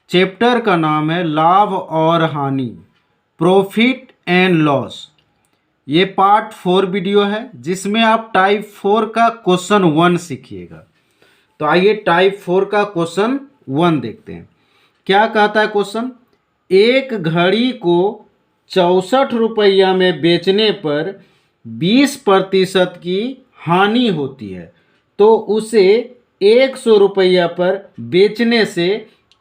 Chapter का नाम है लाभ और हानि, प्रॉफिट एंड लॉस। ये पार्ट 4 वीडियो है जिसमें आप टाइप 4 का क्वेश्चन 1 सीखिएगा। तो आइए टाइप 4 का क्वेश्चन 1 देखते हैं। क्या कहता है क्वेश्चन? एक घड़ी को 64 रुपया में बेचने पर 20% की हानि होती है, तो उसे 100 रुपया पर बेचने से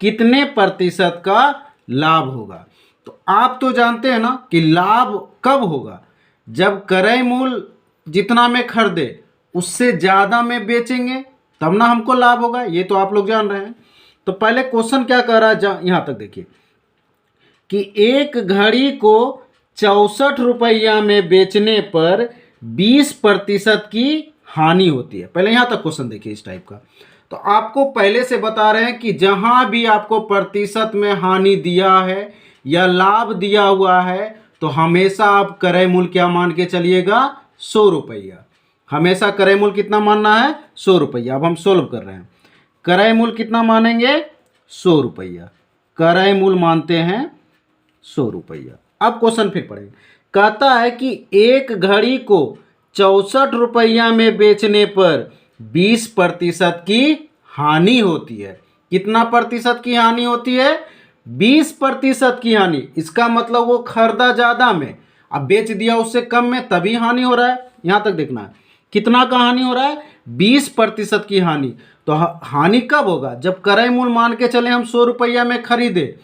कितने प्रतिशत का लाभ होगा? तो आप तो जानते हैं ना कि लाभ कब होगा, जब क्रय मूल्य जितना में खरीदे उससे ज़्यादा में बेचेंगे तब ना हमको लाभ होगा। ये तो आप लोग जान रहे हैं। तो पहले क्वेश्चन क्या कह रहा है, यहाँ तक देखिए कि एक घड़ी को 64 रुपया में बेचने पर 20% की हानि होती है। पहले यहाँ तक क्वेश्चन देखिए इस टाइप का। तो आपको पहले से बता रहे हैं कि जहां भी आपको प्रतिशत में हानि दिया है या लाभ दिया हुआ है तो हमेशा आप क्रय मूल्य क्या मान के चलिएगा? 100 रुपया। हमेशा क्रय मूल्य कितना मानना है? 100 रुपया। अब हम सोल्व कर रहे हैं। क्रय मूल्य कितना मानेंगे? 100 रुपया। क्रय मूल्य मानते हैं 100 रुपया। अब क्वेश्चन फिर पढ़ेंगे। कहता है कि एक घड़ी को 64 रुपया में बेचने पर 20% की हानि होती है। कितना प्रतिशत की हानि होती है? 20% की हानि। इसका मतलब वो खरीदा ज़्यादा में, अब बेच दिया उससे कम में, तभी हानि हो रहा है। यहाँ तक देखना है कितना का हानि हो रहा है? 20% की हानि। तो हानि कब होगा? जब क्रय मूल्य मान के चले हम 100 रुपया में खरीदे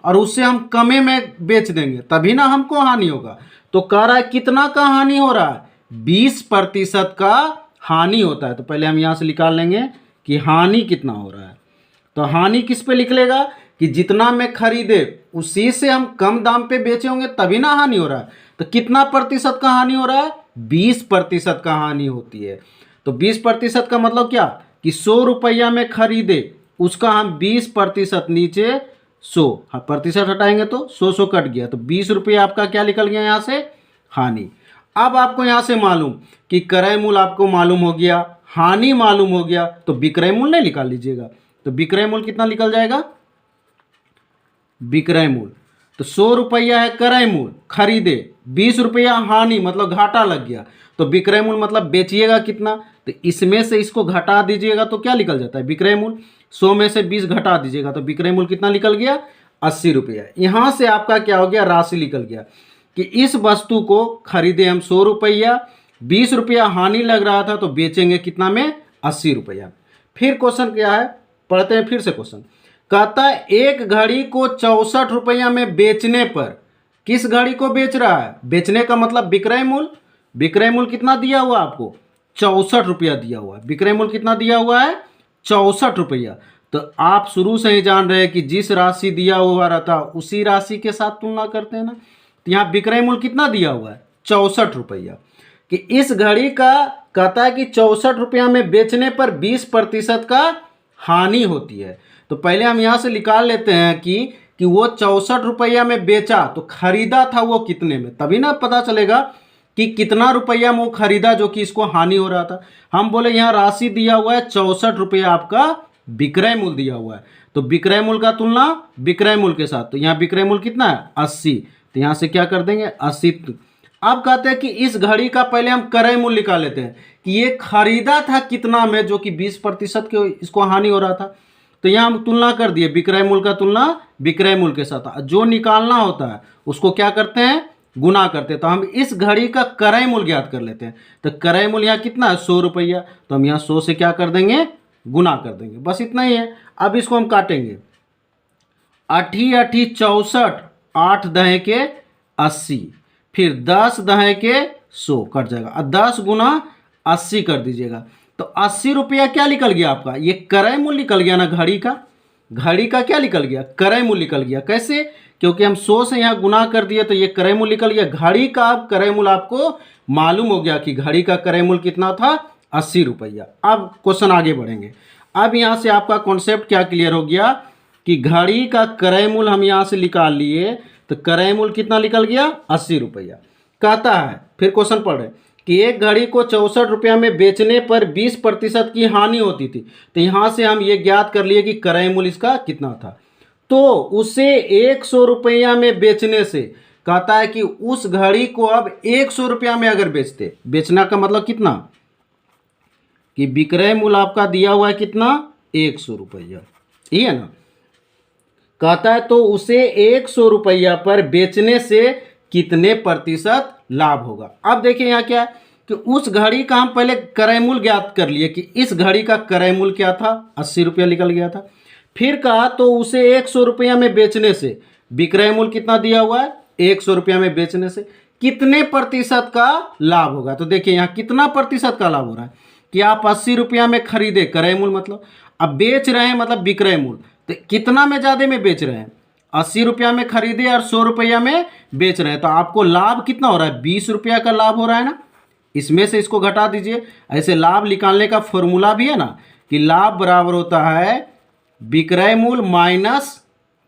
और उससे हम कमे में बेच देंगे, तभी ना हमको हानि होगा। तो कह रहा है कितना का हानि हो रहा है? 20% का हानि होता है। तो पहले हम यहाँ से निकाल लेंगे कि हानि कितना हो रहा है। तो हानि किस पे लिख लेगा कि जितना में खरीदे उसी से हम कम दाम पे बेचे होंगे तभी ना हानि हो रहा है। तो कितना प्रतिशत का हानि हो रहा है? 20% का हानि होती है। तो 20% का मतलब क्या कि 100 रुपया में खरीदे उसका हम 20% नीचे 100 प्रतिशत हटाएंगे तो 100 कट गया, तो 20 रुपया आपका क्या निकल गया यहाँ से? हानि। अब आपको यहाँ से मालूम कि क्रय मूल्य आपको मालूम हो गया, हानि मालूम हो गया, तो विक्रय मूल्य नहीं निकाल लीजिएगा। तो विक्रय मूल्य कितना निकल जाएगा? विक्रय मूल्य तो 100 रुपया है क्रय मूल्य, खरीदे 20 रुपया हानि मतलब घाटा लग गया, तो विक्रय मूल्य मतलब बेचिएगा कितना, तो इसमें से इसको घटा दीजिएगा तो क्या निकल जाता है? विक्रय मूल्य। 100 में से 20 घटा दीजिएगा तो विक्रय मूल्य कितना निकल गया? 80 रुपया। यहाँ से आपका क्या हो गया? राशि निकल गया कि इस वस्तु को खरीदे हम 100 रुपया, 20 रुपया हानि लग रहा था तो बेचेंगे कितना में? 80 रुपया। फिर क्वेश्चन क्या है, पढ़ते हैं फिर से क्वेश्चन। कहता है एक घड़ी को 64 रुपया में बेचने पर, किस घड़ी को बेच रहा है? बेचने का मतलब विक्रय मूल्य। विक्रय मूल्य कितना दिया हुआ आपको? 64 रुपया दिया हुआ है। विक्रय मूल्य कितना दिया हुआ है? 64 रुपया। तो आप शुरू से ही जान रहे हैं कि जिस राशि दिया हुआ रहता उसी राशि के साथ तुलना करते हैं ना। तो यहाँ विक्रय मूल्य कितना दिया हुआ है? 64 रुपया। कि इस घड़ी का कहता है कि 64 रुपया में बेचने पर 20% का हानि होती है। तो पहले हम यहाँ से निकाल लेते हैं कि वो 64 रुपया में बेचा तो खरीदा था वो कितने में, तभी ना पता चलेगा कि कितना रुपया में वो खरीदा जो कि इसको हानि हो रहा था। हम बोले यहाँ राशि दिया हुआ है 64 रुपया, आपका विक्रय मूल्य दिया हुआ है, तो विक्रय मूल्य का तुलना विक्रय मूल्य के साथ। तो यहाँ विक्रय मूल्य कितना है? 80। तो यहाँ से क्या कर देंगे? 80। अब कहते हैं कि इस घड़ी का पहले हम क्रय मूल्य निकाल लेते हैं कि ये खरीदा था कितना में, जो कि 20% के इसको हानि हो रहा था। तो यहाँ हम तुलना कर दिए, विक्रय मूल्य का तुलना विक्रय मूल्य के साथ। जो निकालना होता है उसको क्या करते हैं? गुना करते हैं। तो हम इस घड़ी का क्रय मूल्य ज्ञात कर लेते हैं। तो क्रय मूल्य यहाँ कितना है? 100 रुपया। तो हम यहाँ 100 से क्या कर देंगे? गुना कर देंगे। बस इतना ही है। अब इसको हम काटेंगे। 8 8 64, 8 दहे के 80, फिर 10 दहे के 100 कट जाएगा, और 10 गुना 80 कर दीजिएगा। तो 80 रुपया क्या निकल गया आपका? ये क्रय मूल्य निकल गया ना घड़ी का। घड़ी का क्या निकल गया? क्रय मूल्य निकल गया। कैसे? क्योंकि हम 100 से यहाँ गुना कर दिए तो ये क्रय मूल्य निकल गया। घड़ी का अब क्रय मूल्य आपको मालूम हो गया कि घड़ी का क्रय मूल्य कितना था? 80 रुपया। अब क्वेश्चन आगे बढ़ेंगे। अब यहाँ से आपका कॉन्सेप्ट क्या क्लियर हो गया कि घड़ी का क्रय मूल्य हम यहाँ से निकाल लिए, तो क्रय मूल्य कितना निकल गया? 80 रुपया। कहता है फिर क्वेश्चन पढ़ रहे कि एक घड़ी को 64 रुपया में बेचने पर 20% की हानि होती थी। तो यहाँ से हम ये ज्ञात कर लिए कि क्रय मूल्य इसका कितना था। तो उसे 100 रुपया में बेचने से, कहता है कि उस घड़ी को अब 100 रुपया में अगर बेचते, बेचना का मतलब कितना, कि विक्रय मूल्य आपका दिया हुआ है कितना, 100 रुपया, ये है ना। कहता है तो उसे 100 रुपया पर बेचने से कितने प्रतिशत लाभ होगा। अब देखिए यहाँ क्या है कि उस घड़ी का हम पहले क्रय मूल्य ज्ञात कर लिए कि इस घड़ी का क्रय मूल्य क्या था, 80 रुपया निकल गया था। फिर कहा तो उसे 100 रुपया में बेचने से विक्रय मूल्य कितना दिया हुआ है, 100 रुपया में बेचने से कितने प्रतिशत का लाभ होगा। तो देखिए यहाँ कितना प्रतिशत का लाभ हो रहा है कि आप 80 रुपया में खरीदे, क्रय मूल्य मतलब, अब बेच रहे हैं मतलब विक्रय मूल्य, तो कितना में ज़्यादा में बेच रहे हैं, 80 रुपया में खरीदे और 100 रुपया में बेच रहे हैं, तो आपको लाभ कितना हो रहा है, 20 रुपया का लाभ हो रहा है ना। इसमें से इसको घटा दीजिए। ऐसे लाभ निकालने का फॉर्मूला भी है ना कि लाभ बराबर होता है विक्रय मूल्य माइनस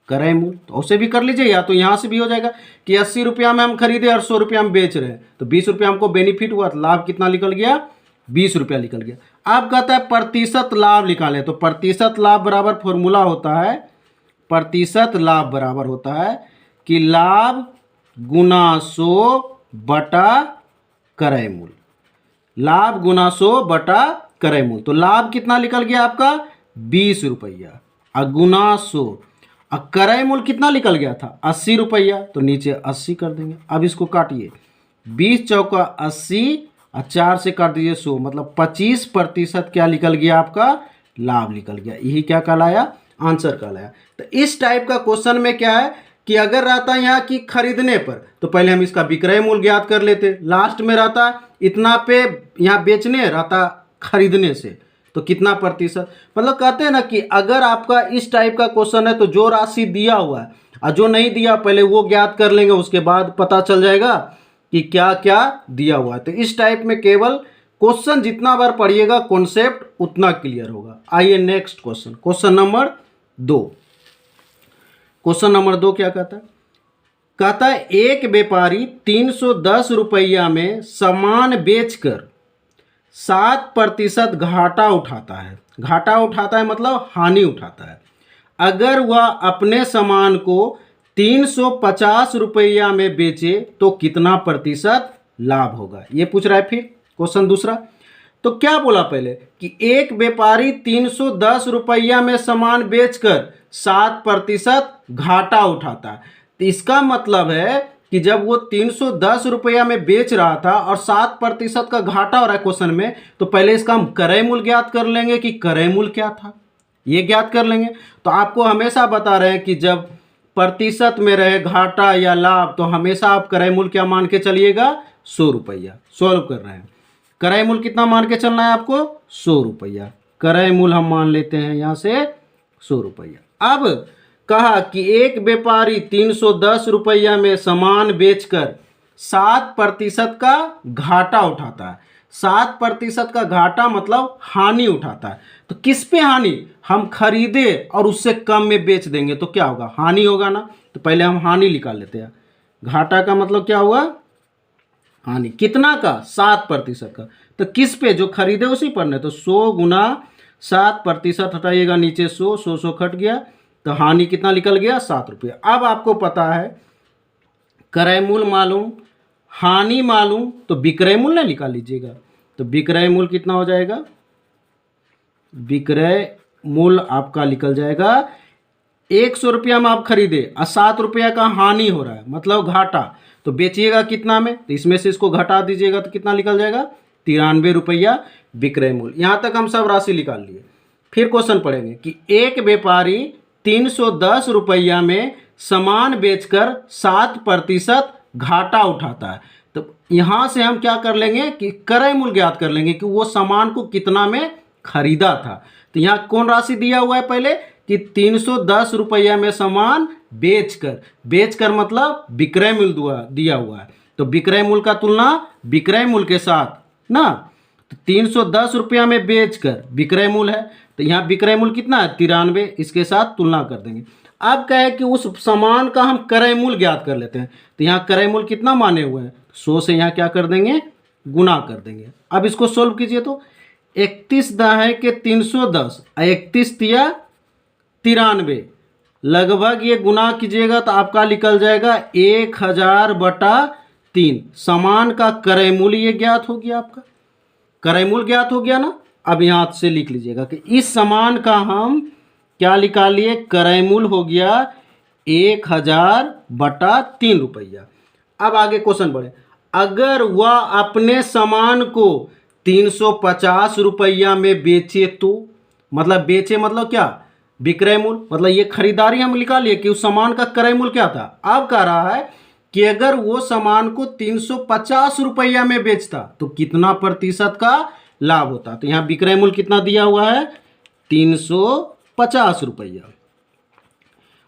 क्रय मूल्य, तो उसे भी कर लीजिए, या तो यहाँ से भी हो जाएगा कि 80 रुपया में हम खरीदे और 100 रुपया में बेच रहे हैं, तो 20 रुपया हमको बेनिफिट हुआ, तो लाभ कितना निकल गया, 20 रुपया निकल गया। अब कहता है प्रतिशत लाभ निकालें, तो प्रतिशत लाभ बराबर फॉर्मूला होता है, प्रतिशत लाभ बराबर होता है कि लाभ गुना 100 बटा क्रय मूल्य, लाभ गुना 100 बटा क्रय मूल्य। तो लाभ कितना निकल गया आपका, 20 रुपया, और गुना 100, और क्रय मूल्य कितना निकल गया था, 80 रुपया, तो नीचे 80 कर देंगे। अब इसको काटिए, 20 चौका 80 और 4 से काट दीजिए 100, मतलब 25% क्या निकल गया आपका, लाभ निकल गया। यही क्या कहलाया, आंसर कहलाया। तो इस टाइप का क्वेश्चन में क्या है कि अगर रहता यहाँ कि खरीदने पर, तो पहले हम इसका विक्रय मूल्य ज्ञात कर लेते, लास्ट में रहता इतना पे, यहाँ बेचने रहता खरीदने से, तो कितना प्रतिशत, मतलब कहते हैं ना कि अगर आपका इस टाइप का क्वेश्चन है तो जो राशि दिया हुआ है और जो नहीं दिया पहले वो ज्ञात कर लेंगे, उसके बाद पता चल जाएगा कि क्या क्या दिया हुआ है। तो इस टाइप में केवल क्वेश्चन जितना बार पढ़िएगा कॉन्सेप्ट उतना क्लियर होगा। आइए next question, question number 2। Question number 2 क्या कहता है, कहता है एक व्यापारी 310 रुपया में सामान बेचकर 7% घाटा उठाता है, घाटा उठाता है मतलब हानि उठाता है। अगर वह अपने सामान को 350 रुपया में बेचे तो कितना प्रतिशत लाभ होगा, ये पूछ रहा है। फिर क्वेश्चन दूसरा, तो क्या बोला पहले कि एक व्यापारी 310 रुपया में सामान बेचकर 7% घाटा उठाता है, तो इसका मतलब है कि जब वो 310 रुपया में बेच रहा था और 7% का घाटा हो रहा है क्वेश्चन में, तो पहले इसका हम क्रय मूल्य ज्ञात कर लेंगे कि क्रय मूल्य क्या था, ये ज्ञात कर लेंगे। तो आपको हमेशा बता रहे हैं कि जब प्रतिशत में रहे घाटा या लाभ, तो हमेशा आप क्रय मूल्य क्या मान के चलिएगा, 100 रुपया। सॉल्व कर रहे हैं, क्रय मूल्य कितना मान के चलना है आपको, 100 रुपया। क्रय मूल्य हम मान लेते हैं यहाँ से 100 रुपया। अब कहा कि एक व्यापारी 310 रुपया में सामान बेचकर 7% का घाटा उठाता है। 7% का घाटा मतलब हानि उठाता है। तो किस पे हानि, हम खरीदे और उससे कम में बेच देंगे तो क्या होगा, हानि होगा ना। तो पहले हम हानि निकाल लेते हैं। घाटा का मतलब क्या हुआ, हानि, कितना का, 7% का। तो किस पे, जो खरीदे उसी पर ना, तो 100 गुना 7% हटाइएगा, नीचे 100 कट गया, तो हानि कितना निकल गया, 7 रुपये। अब आपको पता है क्रय मूल्य मालूम, हानि मालूम, तो विक्रय मूल्य निकाल लीजिएगा। तो विक्रय मूल्य कितना हो जाएगा, विक्रय मूल्य आपका निकल जाएगा 100 रुपया में आप खरीदे और 7 रुपया का हानि हो रहा है मतलब घाटा, तो बेचिएगा कितना में, तो इसमें से इसको घटा दीजिएगा तो कितना निकल जाएगा, 93 रुपया विक्रय मूल्य। यहाँ तक हम सब राशि निकाल लिए। फिर क्वेश्चन पढ़ेंगे कि एक व्यापारी 310 रुपया में सामान बेचकर 7% घाटा उठाता है। तो यहाँ से हम क्या कर लेंगे कि क्रय मूल्य ज्ञात कर लेंगे कि वो सामान को कितना में खरीदा था। तो यहाँ कौन राशि दिया हुआ है पहले कि 310 रुपया में सामान बेचकर मतलब विक्रय मूल्य दिया हुआ है। तो विक्रय मूल्य का तुलना विक्रय मूल्य के साथ ना, तो 310 रुपया में बेचकर विक्रय मूल्य है, तो यहाँ विक्रय मूल्य कितना है, 93, इसके साथ तुलना कर देंगे। अब क्या है कि उस सामान का हम क्रय मूल्य ज्ञात कर लेते हैं। तो यहाँ क्रय मूल्य कितना माने हुए हैं, 100 से यहाँ क्या कर देंगे, गुना कर देंगे। अब इसको सोल्व कीजिए तो 31 × 310, 31 × 93 लगभग ये गुना कीजिएगा तो आपका निकल जाएगा 1000/3। सामान का क्रय मूल्य ये ज्ञात हो गया, आपका क्रय मूल्य ज्ञात हो गया ना। अब यहाँ से लिख लीजिएगा कि इस सामान का हम क्या निकाल लिए, क्रय मूल्य हो गया 1000/3 रुपया। अब आगे क्वेश्चन बढ़े, अगर वह अपने सामान को 350 रुपया में बेचे तो, मतलब बेचे मतलब क्या, विक्रय मूल्य, मतलब ये खरीदारी हम निकालिए कि उस सामान का क्रय मूल्य क्या था। अब कह रहा है कि अगर वो सामान को 350 रुपया में बेचता तो कितना प्रतिशत का लाभ होता। तो यहाँ विक्रय मूल्य कितना दिया हुआ है, 350 रुपया।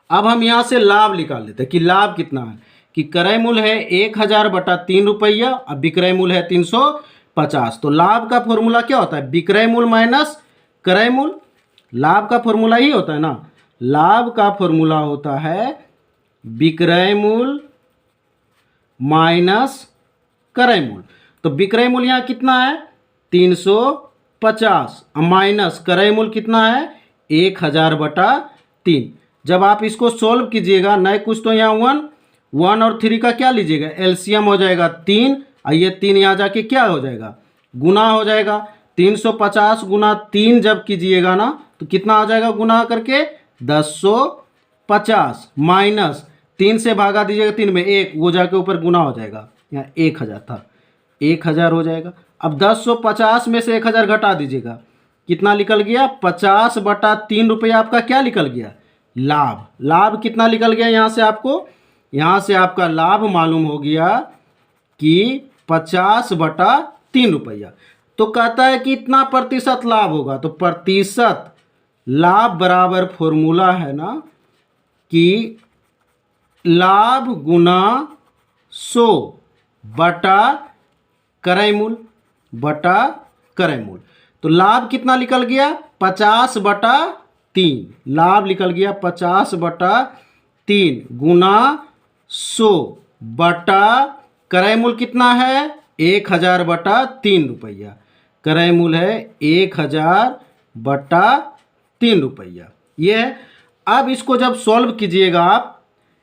अब हम यहाँ से लाभ निकाल लेते हैं कि लाभ कितना है, कि क्रय मूल्य है 1000/3 रुपया, अब विक्रय मूल्य है 350। तो लाभ का फॉर्मूला क्या होता है, विक्रय मूल्य माइनस क्रय मूल्य। लाभ का फॉर्मूला ही होता है ना, लाभ का फॉर्मूला होता है विक्रय मूल्य माइनस क्रय मूल्य। तो विक्रय मूल्य यहाँ कितना है 350, माइनस क्रय मूल्य कितना है 1000/3। जब आप इसको सोल्व कीजिएगा, नए कुछ तो यहाँ 1 और 3 का क्या लीजिएगा, एलसीएम हो जाएगा 3, और ये 3 यहाँ जाके क्या हो जाएगा, गुना हो जाएगा। 350 गुना 3 जब कीजिएगा ना तो कितना आ जाएगा गुना करके 1050, माइनस 3 से भागा दीजिएगा 3 में 1, वो जाके ऊपर गुना हो जाएगा, यहाँ 1000 था, 1000 हो जाएगा। अब 1050 में से 1000 घटा दीजिएगा, कितना निकल गया 50/3 रुपया आपका क्या निकल गया, लाभ। लाभ कितना निकल गया यहाँ से आपको, यहाँ से आपका लाभ मालूम हो गया कि 50/3 रुपया। तो कहता है कि इतना प्रतिशत लाभ होगा, तो प्रतिशत लाभ बराबर फॉर्मूला है ना कि लाभ गुना 100/क्रय मूल्य बटा क्रय मूल्य। तो लाभ कितना निकल गया 50/3, लाभ निकल गया 50/3 गुना 100 बटा क्रय मूल्य कितना है 1000/3 रुपया। क्रय मूल्य है 1000/3 रुपया, ये है। अब इसको जब सॉल्व कीजिएगा आप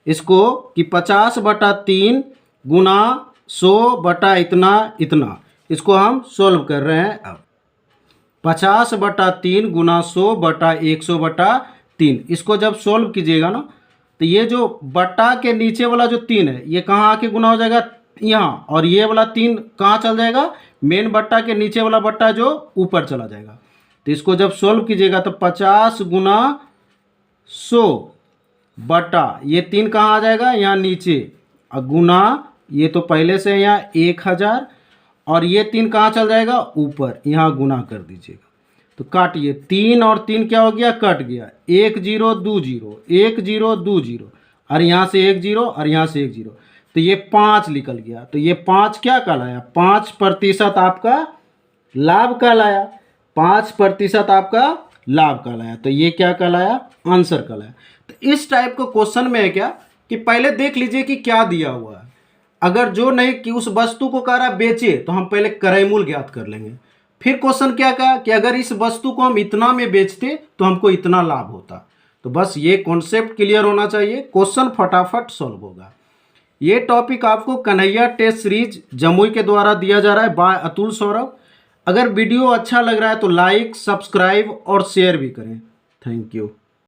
इसको कि 50/3 गुना 100 बटा इतना इतना, इसको हम सॉल्व कर रहे हैं। अब 50/3 गुना 100 बटा 100/3, इसको जब सॉल्व कीजिएगा ना तो ये जो बटा के नीचे वाला जो 3 है ये कहाँ आके गुना हो जाएगा यहाँ, और ये वाला 3 कहाँ चल जाएगा, मेन बट्टा के नीचे वाला बट्टा जो ऊपर चला जाएगा। तो इसको जब सॉल्व कीजिएगा तो 50 गुना 100 बटा ये 3 कहाँ आ जाएगा, यहाँ नीचे, और गुना ये तो पहले से यहाँ 1000, और ये 3 कहाँ चल जाएगा ऊपर, यहाँ गुना कर दीजिएगा। तो काटिए, 3 और 3 क्या हो गया, कट गया, 1 0 2 0 1 0 2 0, और यहाँ से 1 0 और यहाँ से 1 0, तो ये 5 निकल गया। तो ये 5 क्या कहलाया, 5% आपका लाभ कहलाया, 5% आपका लाभ कहलाया। तो ये क्या कहलाया, आंसर कहलाया। तो इस टाइप का क्वेश्चन में है क्या कि पहले देख लीजिए कि क्या दिया हुआ है। अगर जो नहीं कि उस वस्तु को कह रहा बेचे तो हम पहले क्रय मूल्य ज्ञात कर लेंगे। फिर क्वेश्चन क्या कहा कि अगर इस वस्तु को हम इतना में बेचते तो हमको इतना लाभ होता। तो बस ये कॉन्सेप्ट क्लियर होना चाहिए, क्वेश्चन फटाफट सॉल्व होगा। ये टॉपिक आपको कन्हैया टेस्ट सीरीज जमुई के द्वारा दिया जा रहा है बाय अतुल सौरभ। अगर वीडियो अच्छा लग रहा है तो लाइक, सब्सक्राइब और शेयर भी करें। Thank you.